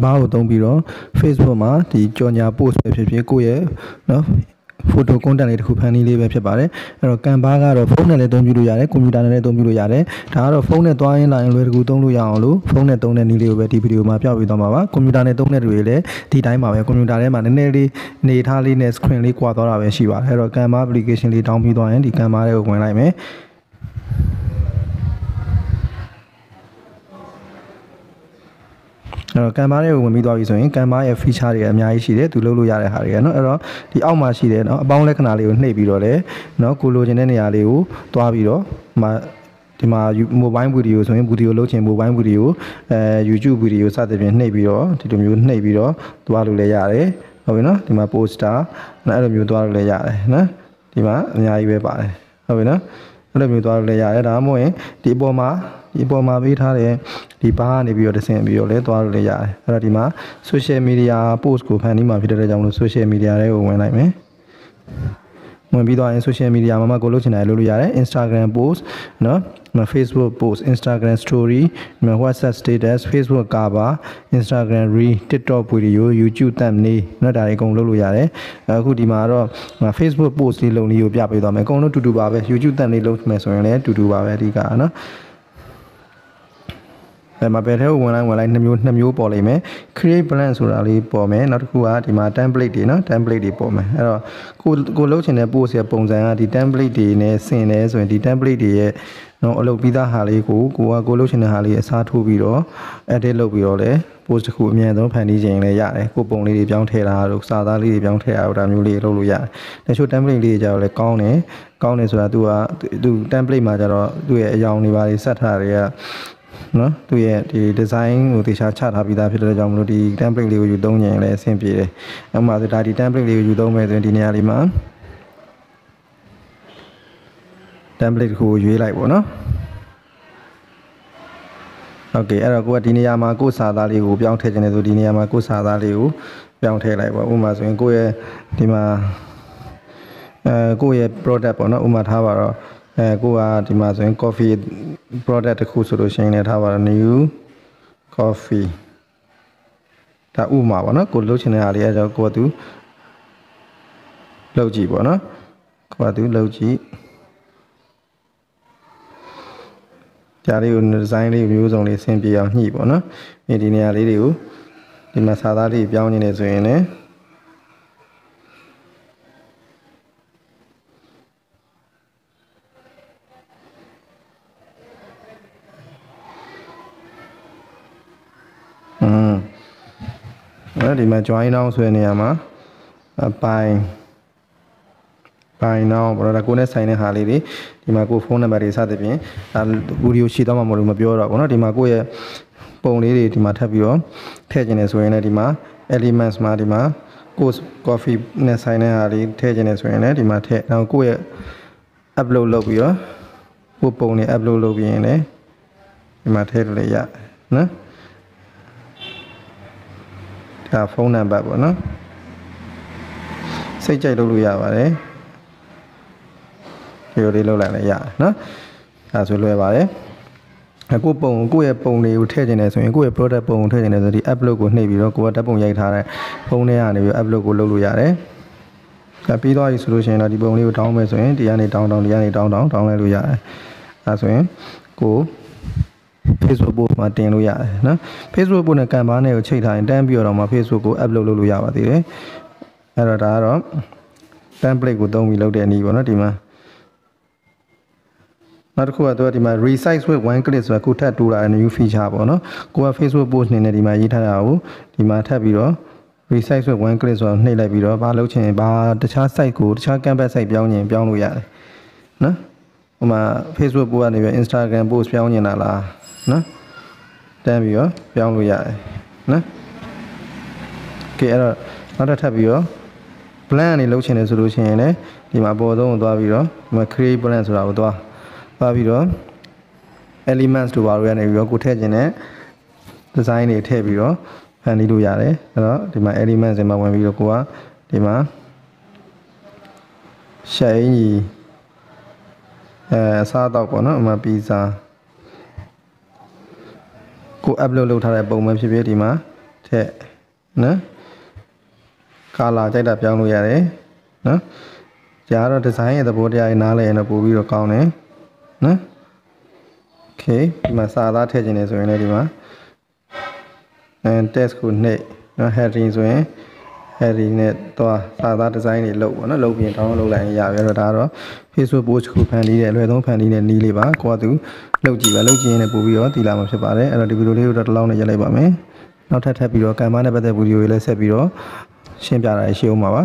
ဘာကိုသုံးပြီးတော့ Facebook မှာဒီကြော်ညာ post ပဲဖြစ်ဖြစ်ကိုယ့်ရဲ့နော် photo content လေးတစ်ခုဖန်တီးလေးပဲဖြစ်ပါတယ်အဲ့တော့ Canva ကတော့ဖုန်းနဲ့လည်းသုံးပြလို့ရတယ်ကွန်ပျူတာနဲ့လည်းသုံးပြလို့ရတယ်ဒါကတော့ဖုန်းနဲ့သွားရင်းလာရင်လွယ်တကူသုံးလို့ရအောင်လို့ဖုန်းနဲ့သုံးတဲ့နည်းလေးကိုပဲဒီဗီဒီယိုမှာပြပြသွားမှာပါကွန်ပျူတာနဲ့သုံးတဲ့တွေလည်းဒီတိုင်းပါပဲကွန်ပျူတာထဲမှာနည်းနည်းလေးနေထားလေးနဲ့ screen လေးကွာသွားတာပဲရှိပါတယ်အဲ့တော့ Canva application လေး down ပြီးသွားရင်ဒီ Canva လေးကိုဝင်လိုက်မယ်အဲ့တော့ Canva လေးကိုဝင်ပြီးသွားပြီဆိုရင် Canva ရဲ့ feature တွေအများကြီးရှိတယ်သူလုပ်လို့ရတဲ့ဟာတွေနော်အဲ့တော့ဒီအောက်မှာရှိတယ်နော်အပေါင်းလက္ခဏာလေးကိုနှိပ်ပြီးတော့လေနော်ကိုလိုချင်တဲ့နေရာလေးကိုသွားပြီးတော့ဒီမှာ mobile video ဆိုရင် video လုပ်ချင် mobile video YouTube video စသဖြင့်နှိပ်ပြီးတော့ဒီလိုမျိုးနှိပ်ပြီးတော့သွားလို့လည်းရတယ်ဟုတ်ပြီနော်ဒီမှာ poster နော်အဲ့လိုမျိုးသွားလို့လည်းရတယ်နော်ဒီမှာအများကြီးပဲပါတယ်ဟုတ်ပြီနော်အဲ့လိုမျိုးသွားလို့လည်းရတယ်ဒါမှမဟုတ်ရင်ဒီအပေါ်မှာပေးထားတဲ့ဒီဘာကနေပြီးတော့တစ်ဆင့်ပြီးတော့လည်းသွားလို့လည်းရတယ်အဲ့တော့ဒီမှာ social media post ကိုဖန်တီးမှာဖြစ်တဲ့ကြောင့်လို့ social media တွေကိုဝင်လိုက်မယ်ဝင်ပြီးတော့ social media မှာကိုလုပ်ချင်တယ်လုပ်လို့ရတယ် Instagram post နော် Facebook post Instagram story WhatsApp status Facebook cover Instagram reel TikTok video YouTube thumbnail နော်ဒါတွေအကုန်လုပ်လို့ရတယ်အခုဒီမှာတော့ Facebook post လေးလုပ်နည်းကိုပြပေးသွားမယ်အကုန်လုံးတူတူပါပဲ YouTube thumbnail လုပ်မယ်ဆိုရင်လည်းတူတူပါပဲအဓိကနော်မှာပဲထဲကိုဝင်လိုက်နှစ်မျိုးပေါ်လိမ့်မယ် create blank ဆိုတာလေးပေါ်မယ်နောက်တစ်ခုကဒီမှာ template တွေနော် template တွေပေါ်မယ်အဲ့တော့ကိုလုပ်ချင်တဲ့ post ရဲ့ပုံစံကဒီ template တွေနဲ့ဆင်တယ်ဆိုရင်ဒီ template တွေရဲ့နော်အလုပ်ပြီးသားဟာလေးကိုလုပ်ချင်တဲ့ဟာလေးအစားထိုးပြီးတော့ edit လုပ်ပြီးတော့လည်း post တစ်ခုအမြန်ဆုံးဖန်တီးခြင်းလည်းရတယ်ကိုပုံလေးတွေပြောင်းထည့်တာတို့စာသားလေးတွေပြောင်းထည့်တာတို့ဒါမျိုးလေးလုပ်လို့ရတယ်တချို့ template လေးတွေကြတော့လည်းကောင်းတယ်ဆိုတာသူ template မှာကြတော့သူ့ရဲ့အယောင်တွေပါဆက်ထားတွေကနော်သူရဲ့ဒီ design ကိုတေချာချထားပြီးသားဖြစ်တဲ့ကြောင့်မလို့ဒီ template လေးကိုယူသုံးရင်လည်းအဆင်ပြေတယ်။နောက်မှဆိုဒါဒီ template လေးကိုယူသုံးမယ်ဆိုရင်ဒီနေရာလေးမှာ template ကိုရွေးလိုက်ပေါ့နော်။ Okay အဲ့တော့ကိုကဒီနေရာမှာကိုစာသားလေးကိုပြောင်းထည့်ခြင်းနဲ့ဆိုဒီနေရာမှာကိုစာသားလေးကိုပြောင်းထည့်လိုက်ပေါ့။ဥပမာဆိုရင်ကိုရဲ့ဒီမှာကိုရဲ့ product ပေါ့နော်။ဥပမာထားပါတော့ကိုကဒီမှာဆိုရင် coffee product တစ်ခုဆိုလို့ရှိရင်လည်းထားပါတော့ new coffee ဒါဥပမာပေါ့နော်ကိုလုပ်ချင်တဲ့အားလေးအဲကြောင့်ကိုကသူလုပ်ကြည့်ပေါ့နော်ကိုကသူလုပ်ကြည့်ကြားလေးကို design လေးမျိုးစုံလေးဆင်ပြေအောင်ညှိပေါ့နော်ဒီနေရာလေးတွေကိုဒီမှာစာသားလေးပြောင်းနေတယ်ဆိုရင်လည်းဒီမှာ join down ဆိုတဲ့နေရာမှာပိုင်now ဘာလို့လဲကိုနဲ့ဆိုင်တဲ့ဟာလေးတွေဒီမှာကိုဖုန်းနံပါတ်တွေစသဖြင့်ဒါဗီဒီယိုရှင်းတော့မှမလို့မပြောတော့ဘူးเนาะဒီမှာကိုရဲ့ပုံလေးတွေဒီမှာထပ်ပြီးတော့ထည့်ခြင်းနေဆိုရင်လည်းဒီမှာ elements မှာဒီမှာကို coffee နဲ့ဆိုင်တဲ့ဟာလေးထည့်ခြင်းနေဆိုရင်လည်းဒီမှာထည့်နောက်ကိုရဲ့ upload လုပ်ပြီးတော့ကိုပုံတွေ upload လုပ်ပြီးရင်လည်းဒီမှာထည့်လို့ရနော်ဒါဖုန်းနံပါတ်ပေါ့နော်စိတ်ကြိုက်လုပ်လို့ရပါတယ်ဒီလိုလေးလုပ်လိုက်လည်းရတယ်နော်ဒါဆိုလွယ်ပါတယ်ကိုယ့်ရဲ့ပုံတွေကိုထည့်ခြင်းနေဆိုရင်ကိုယ့်ရဲ့ product ပုံကိုထည့်ခြင်းနေဆိုဒီ upload ကိုနှိပ်ပြီးတော့ကိုကဓာတ်ပုံရိုက်ထားတဲ့ဖုန်းထဲကနေပြီး upload ကိုလုပ်လို့ရတယ်ဒါပြီးသွားပြီဆိုလို့ရှိရင်တော့ဒီပုံလေးကို down မယ်ဆိုရင်ဒီကနေ down လိုက်လို့ရတယ်ဒါဆိုရင်ကို Facebook post မှာတင်လို့ရတယ်နော် Facebook post နဲ့ Canva နဲ့ကိုချိန်ထားရင်တန်းပြီးတော့မှ Facebook ကို upload လုပ်လို့ရပါသေးတယ်အဲ့တော့ဒါကတော့ template ကိုသုံးပြီးလုပ်တဲ့နည်းပေါ့နော်ဒီမှာနောက်တစ်ခုကတော့ဒီမှာ resize with one click ဆိုတာကိုထပ်တိုးတာ new feature ပေါ့နော်ကိုက Facebook post နေနဲ့ဒီမှာရေးထားတာကိုဒီမှာထပ်ပြီးတော့ resize with one click ဆိုတာနှိပ်လိုက်ပြီးတော့ဘာလုပ်ချင်ဘာတခြား site ကိုတခြား canvas site ပြောင်းရင်ပြောင်းလို့ရတယ်နော်ဟိုမှာ Facebook post ကနေပြီး Instagram post ပြောင်းနေတာလားနော်တန်းပြီးတော့ပြောင်းလို့ရတယ်နော်ကဲအဲ့တော့နောက်ထပ်ပြီးတော့ blank အနေလုပ်ချင်တယ်ဆိုလို့ရှိရင်လည်းဒီမှာအပေါ်ဆုံးကိုသွားပြီးတော့ဒီမှာ create blank ဆိုတာကိုသွားပြီးတော့ elements တို့ဘာလို့ရနေပြီးတော့ကိုထည့်ခြင်းနဲ့ design တွေထည့်ပြီးတော့ဖန်တီးလို့ရတယ်အဲ့တော့ဒီမှာ elements တွေမှာဝင်ပြီးတော့ကိုကဒီမှာ share ကြီးအစားတော့ပေါ့နော်အမှ pizza ကို upload လုပ်ထားတဲ့ပုံမှန်ဖြစ်ဖြစ်ဒီမှာထ က်နော်ကာလာကြိုက်တာပြောင်းလို့ရတယ်နော်ကြာတော့ဒီဇိုင်းရဲ့သဘောတရားတွေနားလည်ရင်တော့ပို့ပြီးတော့ကောင်းတယ်နော်โอเคဒီမှာစာသားထည့်ခြင်းနေဆိုရင်လည်းဒီမှာtext ကိုနှိပ်နော် heading ဆိုရင် heading နဲ့တော့စာသားဒီဇိုင်းတွေလုပ်ပေါ့နော်လုပ်ပြီးရင် download လုပ်လိုက်ရင်ရပြီအဲ့တော့ဒါကတော့ Facebook post ကိုဖန်တီးတဲ့အလွယ်သုံးဖန်တီးတဲ့နည်းလေးပါကိုကသူလုပ်ကြည့်ပါလုပ်ကြည့်ရင်လည်းပို့ပြီးတော့တည်လာမှာဖြစ်ပါတယ်အဲ့တော့ဒီဗီဒီယိုလေးကိုတော့တစ်လောက်နဲ့ရက်လိုက်ပါမယ်နောက်ထပ်ပြီးတော့ကံမနဲ့ပတ်သက်ဗီဒီယိုတွေလည်းဆက်ပြီးတော့ရှင်းပြတာရှင်းအောင်ပါ